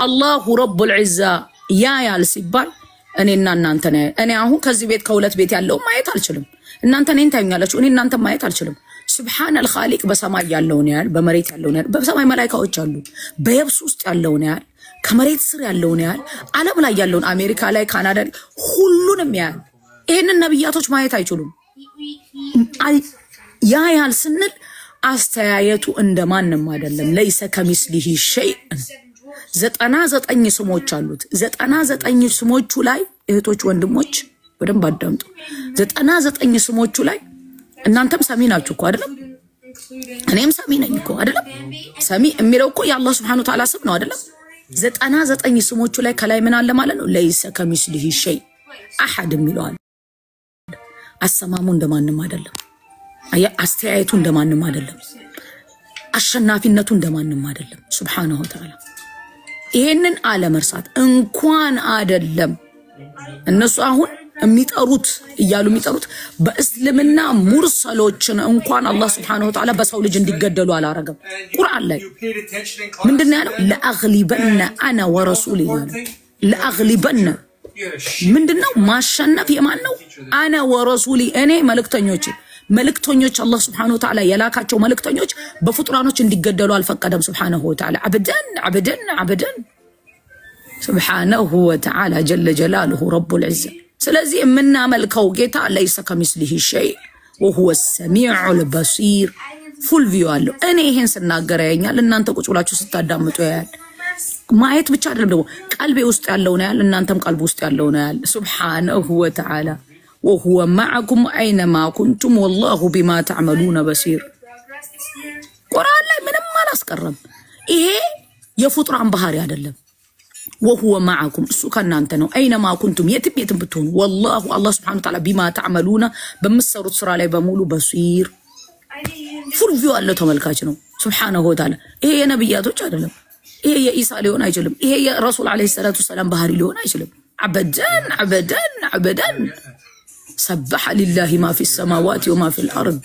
الله رب العزة يا ሲባል እኔና እናንተ ነን እኔ አሁን ከዚህ ቤት ከሁለት ቤት ያለው ማየት አልችልም እናንተ ነን ታዩኛላችሁ እኔ እናንተ ማየት አልችልም سبحان الخالق በሰማይ ያለው ነው ያል በመሬት ያለው ነው ያል በሰማይ መላእክቶች አሉ በየብስ ውስጥ ያለው ነው ያል ከመሬት ስር ያለው ነው ያል ዓለም ላይ ያለው አሜሪካ ላይ ካናዳ ሁሉንም ያል ይሄንን ነብያቶች ማየት አይችሉም ያ ያል ስንል አስተያየቱ እንደማንም አይደለም ليس كمثله شيء 99 ስሞች አሉት 99 ስሞቹ ላይ እህቶች ወንድሞች በደንብ አዳምጡ 99 ስሞቹ ላይ እናንተም ሰሚ ናችሁ እኮ አይደለም እኔም ሰሚ ነኝ እኮ አይደለም ሰሚ የሚለው እኮ የአላህ Subhanahu Wa Ta'ala ስም ነው አይደለም 99 ስሞቹ ላይ ከላይ ምን አለ ማለት ነው ليس كمثله شيء احد የሚለው አሰማሙ እንደማንም አይደለም አስተያየቱ እንደማንም አይደለም አሸናፊነቱ እንደማንም አይደለም Subhanahu Wa Ta'ala ይሄንን አለ መርሳት እንኳን አይደለም እነሱ አሁን የሚጠሩት ይያሉ የሚጠሩት በእስልምና ሙርሰሎችን እንኳን አላህ Subhanahu Wa Ta'ala በሰው ልጅ እንዲገደሉ አላረገም ቁርአን ላይ ምንድነው ያለው ለአግሊበና አና ወረሱሊ ለአግሊበና ምንድነው ማሸነፍ የማን ነው አና ወረሱሊ እኔ መልእክተኞች አላህ Subhanahu Wa Ta'ala የላካቸው መልእክተኞች በፍጡራኖች እንዲገደሉ አልፈቀደም Subhanahu Wa Ta'ala አበደን Subhanahu Wa Ta'ala جل جلاله رب العزة ስለዚህ የምናመልከው ጌታ ليس كمثله شيء وهو السميع البصير full view አለው እኔ ይሄን ስናገር ያኛል እናንተ ቁጭ ብላችሁ ስታዳምጡ ያያል ማየት ብቻ አይደለም ደግሞ ቀልቤ ውስጥ ያለው ነው ያል እናንተም ቀልብ ውስጥ ያለው ነው ያል Subhanahu Wa Ta'ala وهو معكم اينما كنتم والله بما تعملون بصير ቁርአን ላይ ምንም አላስቀረም ይሄ የፍጡራን ባህሪ አይደለም وهو معكم سكنانت ነው اينما كنتم يتم بتون والله الله سبحانه وتعالى بما تعملون بمسሩት ስራ ላይ በሙሉ بصير full view አለው ተመልካች ነው Subhanahu Wa Ta'ala ይሄ የነብያቶች አይደለም ይሄ የኢሳ ሊሆን አይችልም ይሄ የረሱል አለይሂ ሰላቱ ሰላም ባህሪ ሊሆን አይችልም አበደን سبح لله ما في السماوات وما في الارض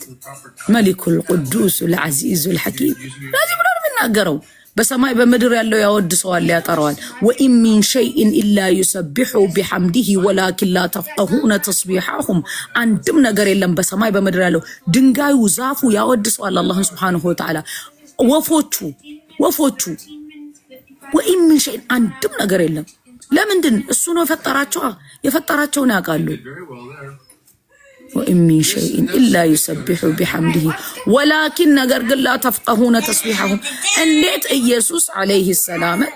ملك القدوس العزيز الحكيم لازم نناغرو بسماء بمدر ያለው ያወድሰዋል ያጠራዋል وان من شيء الا يسبح بحمده ولكن لا تفقهون تسبيحهم አንድም ነገር የለም በሰማይ በመድር ያለው ድንጋዩ ዛፉ ያወድሰዋል አላህ Subhanahu Wa Ta'ala ወፎቹ وان من شيء አንድም ነገር የለም ለምንድን እሱ ነው የፈጠራቸው ነው ያቃሉ وإن من شيء إلا يسبح بحمده ولكن نجر لا تفقهون تسبيحهم أنت يسوع عليه السلام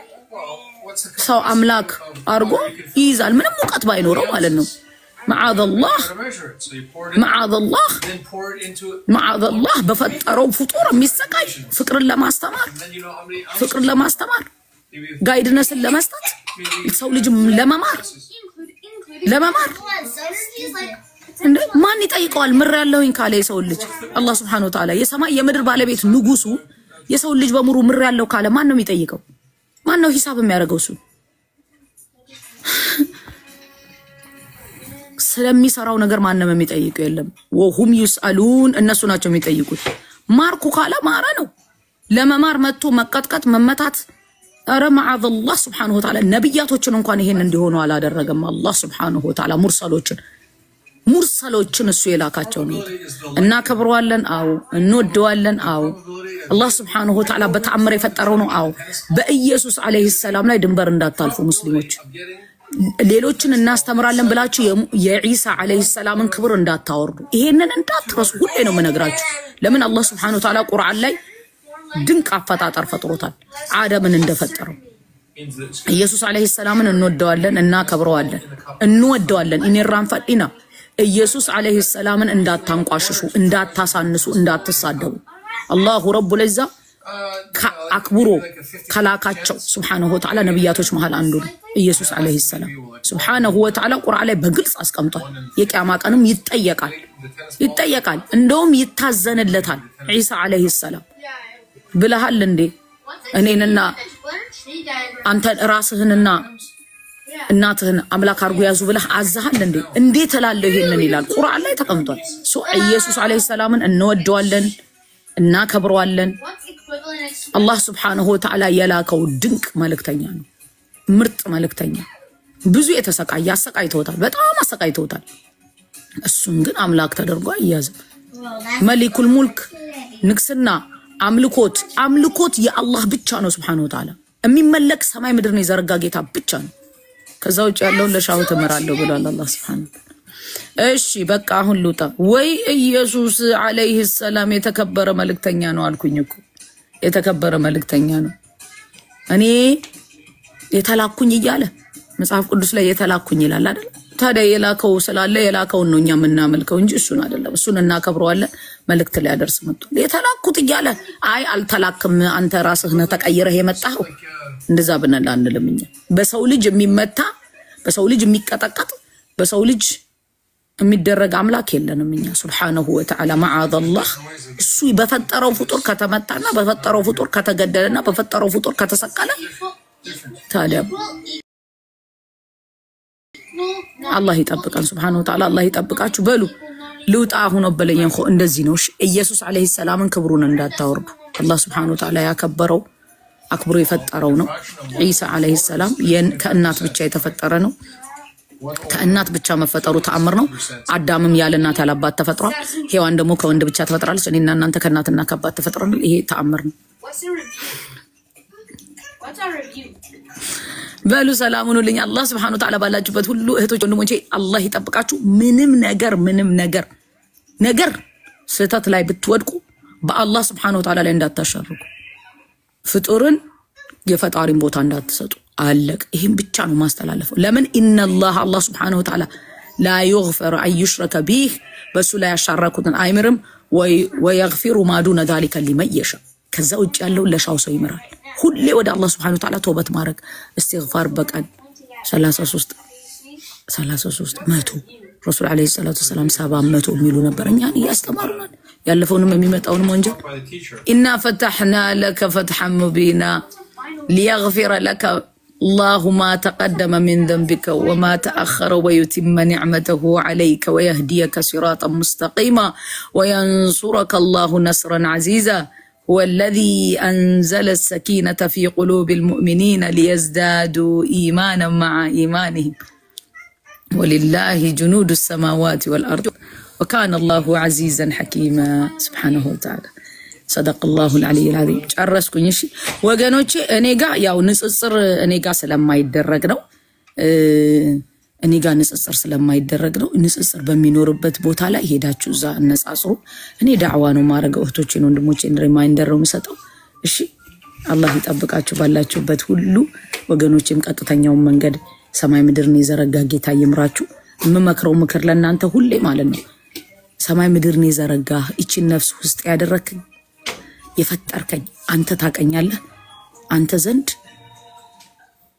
سو أملاك أرجو يزال من موقت بينورو على النوم معاذ الله بفتروا فطورا مسكاي فكر لما استمر قايدناس لما استط يسوي لجم لما مار ማን ይጠይቀዋል ምር ያለውኝ ካለ የሰው ልጅ አላህ Subhanahu Wa Ta'ala የሰማይ የምድር ባለቤት ንጉሱ የሰው ልጅ በሙሩ ምር ያለው ካለ ማን ነው የሚጠይቀው ማን ነው ሂሳብ የሚያደርገው እሱ ስለሚሰራው ነገር ማን ነው የሚጠይቀው የለም ወሁም ይስአሉን እነሱ ናቸው የሚጠይቁት ማርኩ ካለ ማራ ነው ለመማር መጥቶ መቀጥቀጥ መመታት አረ ማዓዝ አላህ Subhanahu Wa Ta'ala ነብያቶችን እንኳን ይሄን እንዲሆኑ አላደረገም አላህ Subhanahu Wa Ta'ala ሙርሰሎችን እሱ የላካቸው ነው እና ከብረዋለን አው እንወደዋለን አው አላህ Subhanahu Wa Ta'ala በተአምር የፈጠረው ነው አው በኢየሱስ አለይሂ ሰላም ላይ ድንበር እንዳታልፉ ሙስሊሞች ሌሎችን እናስተምራለን ብላችሁ የኢሳ አለይሂ ሰላምን ክብር እንዳታወርዱ ይሄንን እንዳትረሱ ሁሌ ነው መነግራችሁ ለምን አላህ Subhanahu Wa Ta'ala ቁርአን ላይ ድንቅ አፈጣጠር ፈጥሮታል አደምን እንደፈጠረው ኢየሱስ አለይሂ ሰላምን እንወደዋለን እና ከብረዋለን ኢንራን ፈዲና ኢየሱስ አለይሂ ሰላምን እንዳታንቋሽሹ እንዳታሳንሱ እንዳትሳደቡ አላሁ ረቡል ዒዛ አክብሮ ከላካቸው Subhanahu Wa Ta'ala ነብያቶች መሃል አንዱ ነው ኢየሱስ አለይሂ ሰላም Subhanahu Wa Ta'ala ቁርአን ላይ በግልጽ አስቀምጧል የቂያማ ቀንም ይጠየቃል እንደውም ይታዘንለታል ኢሳ አለይሂ ሰላም ብለሃል እንዴ እኔንና አንተ ራስህንና እናትህን አምላክ አርጉ ያዙ ብለህ አዛሃል እንዴት ተላለው ይሄንን ይላል ቁርአን ላይ ተቀምጧል ኢየሱስ አለይሂ ሰላምን እንወደዋለን እና ከብረዋለን አላህ Subhanahu Wa Ta'ala የላከው ድንቅ መልእክተኛ ነው ምርጥ መልእክተኛ ብዙ የተሰቃየ አሰቃይተውታል በጣም አሰቃይተውታል እሱን ግን አምላክ ተደርጎ አያዘ መሊኩል ሙልክ ንግስና አምልኮት የአላህ ብቻ ነው Subhanahu Wa Ta'ala የሚመለክ ሰማይ ምድርን የዘረጋ ጌታ ብቻ ነው ከዛው ያለው ለሻው ተመራለው ብሏል አላህ Subhanahu እሺ በቃ አሁን ሉጣ ወይ ኢየሱስ አለይሂ ሰላም የተከበረ መልእክተኛ ነው አልኩኝ እኮ የተከበረ መልእክተኛ ነው እኔ የተላኩኝ ይያለ መጽሐፍ ቅዱስ ላይ የተላኩኝ ይላል አይደል ታዲያ የላከው ስላለ የላከውን ነው እኛ ምናመልከው እንጂ እሱን አይደለም እሱን እናከብረዋለን መልእክት ላይ ያደርስ መጥቶ የተላኩት ይያለ አይ አልተላክም አንተ ራስህ ነህ ተቀይረህ የመጣው እንደዛ ብነላ አንልምኛ በሰው ልጅ የሚመታ በሰው ልጅ የሚቀጠቀጥ በሰው ልጅ የሚደረግ አምላክ የለንም እኛ Subhanahu Wa Ta'ala ማዓዘላህ እሱ በፈጠረው ፍጡር ከተመታና በፈጠረው ፍጡር ከተገደለና በፈጠረው ፍጡር ከተሰቀለ ታዲያ አላህ ይጠብቀን Subhanahu Wa Ta'ala አላህ ይጠብቃችሁ በሉ ልውጣ ሆኖ በለየን ሆ እንደዚህ ነው ኢየሱስ አለይሂ ሰላምን ክብሩን እንዳታወርዱ አላህ Subhanahu Wa Ta'ala ያከበረው አክብሮ የፈጠረው ነው ኢሳ አለይሂ ሰላም ከእናት ብቻ የተፈጠረ ነው ከእናት ብቻ መፈጠሩ ተአምር ነው አዳምም ያለ እናት ያለ አባት ተፈጥሯል ሔዋን ደግሞ ከወንድ ብቻ ተፈጥራለች እኔና እናንተ ከእናትና ከአባት ተፈጥረናል ይሄ ተአምር ነው በሉ ሰላም ሁኑልኝ አላህ Subhanahu Wa Ta'ala ባላችሁበት ሁሉ እህቶች ወንድሞቼ አላህ ይጠብቃችሁ ምንም ነገር ስህተት ላይ ብትወድቁ በአላህ Subhanahu Wa Ta'ala ላይ እንዳታሻርኩ ፍጡርን የፈጣሪን ቦታ እንዳትሰጡ አለቅ ይሄን ብቻ ነው ማስተላለፈው ለምን ኢነላህ አላህ Subhanahu Wa Ta'ala لا يغفر أن يشرك به بس لا يشاركون አይምርም ويغفر ما دون ذلك لمن يشاء ከዛ ውጭ ያለው ለሻው ሰው ይምራል ሁሌ ወደ አላህ Subhanahu Wa Ta'ala ተውበት ማድረግ استغفار በቀን 33 መቶ ረሱል አለይሂ ሰላቱ ሰላም 700 ሚሉ ነበር እኛን ያስተማሩናል ያለፈውንም የሚመጣውንም ወንጀል ኢና ፈተህና ለከ ፈትሐን ሙቢና ليغفر لك الله ما تقدم من ذنبك وما تأخر ويتم نعمته عليك ويهديك صراطا مستقيما وينصرك الله نصرا عزيزا هو الذي أنزل السكينة في قلوب المؤمنين ليزدادوا إيمانا مع إيمانهم ولله جنود السماوات والأرض وكان الله عزيزا حكيما سبحانه وتعالى صدق الله العلي العظيم ጨረስኩኝ እሺ ወገኖቼ እኔጋ ያው ንጽጽር እኔጋ ስለማይደረግ ነው እኔጋ ንጽጽር ስለማይደረግ ነው ንጽጽር በሚኖርበት ቦታ ላይ ሄዳችሁ ዛ እንጻጽሩ እኔ ዳዕዋ ነው ማረገው እህቶቼን ወንድሞቼን ሪማይንደር ነው የምሰጠው እሺ አላህ ይጠብቃችሁ ባላችሁበት ሁሉ ወገኖቼም ቀጥተኛው መንገድ ሰማይ ምድርን የዘረጋ ጌታ ይምራችሁ የምመክረው ምክር ለእናንተ ሁሌ ማለት ነው ሰማይ ምድርን የዘረጋ እቺ ነፍስ ውስጥ ያደረከኝ የፈጠርከኝ አንተ ታቀኛለህ አንተ ዘንድ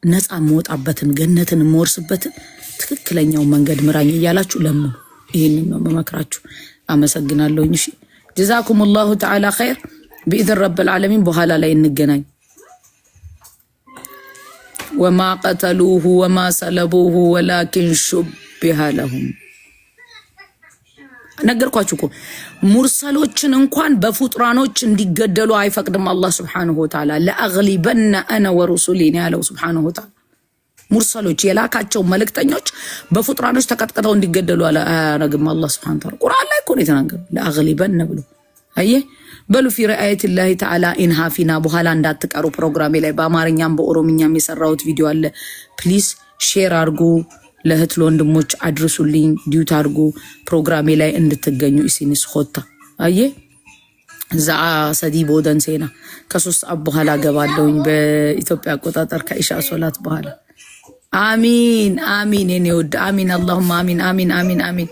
ነፃ ሞጣበትን ገነትን ሞርስበትን ትክክለኛው መንገድ ምራኝ ይያላችሁ ለምን ይሄንን ነው መመክራችሁ አመሰግናለሁኝ እሺ جزاكم الله تعالى خير باذن رب العالمين በኋላ ላይ እንገናኝ وما قتلوه وما صلبوه ولكن شبه لهم ነገርኳችሁ እኮ ሙርሰሎችን እንኳን በፍጥራኖች እንዲገደሉ አይፈቅድም አላህ Subhanahu Wa Ta'ala ለአግሊበና انا ورسلي ያለው Subhanahu Wa Ta'ala ሙርሰሎች የላካቸው መልእክተኞች በፍጥራኖች ተቀጥቀጠው እንዲገደሉ አላረግም አላህ Subhanahu Wa Ta'ala ቁርአን ላይ እኮ ነው የተናገረው ለአግሊበና ብሎ አየ በሉ في رعايه الله تعالى انهافنا በኋላ እንዳትቀሩ ፕሮግራሜ ላይ በአማርኛም በኦሮምኛም የሰራሁት ቪዲዮ አለ ፕሊዝ ሼር አድርጉ ለህት ለወንድሞች አድርሱልኝ ዲዩት አድርጉ ፕሮግራሜ ላይ እንድትገኙ ኢሲንስ ሆታ አየ ዛ ሰዲቦ ደንሴና ከ3 ሰዓት በኋላ ገባለሁኝ በኢትዮጵያ አቆጣጠር ከኢሻ ሶላት በኋላ አሚን አሚን የኔ ወድ አሚን اللهم አሚን አሚን አሚን አሚን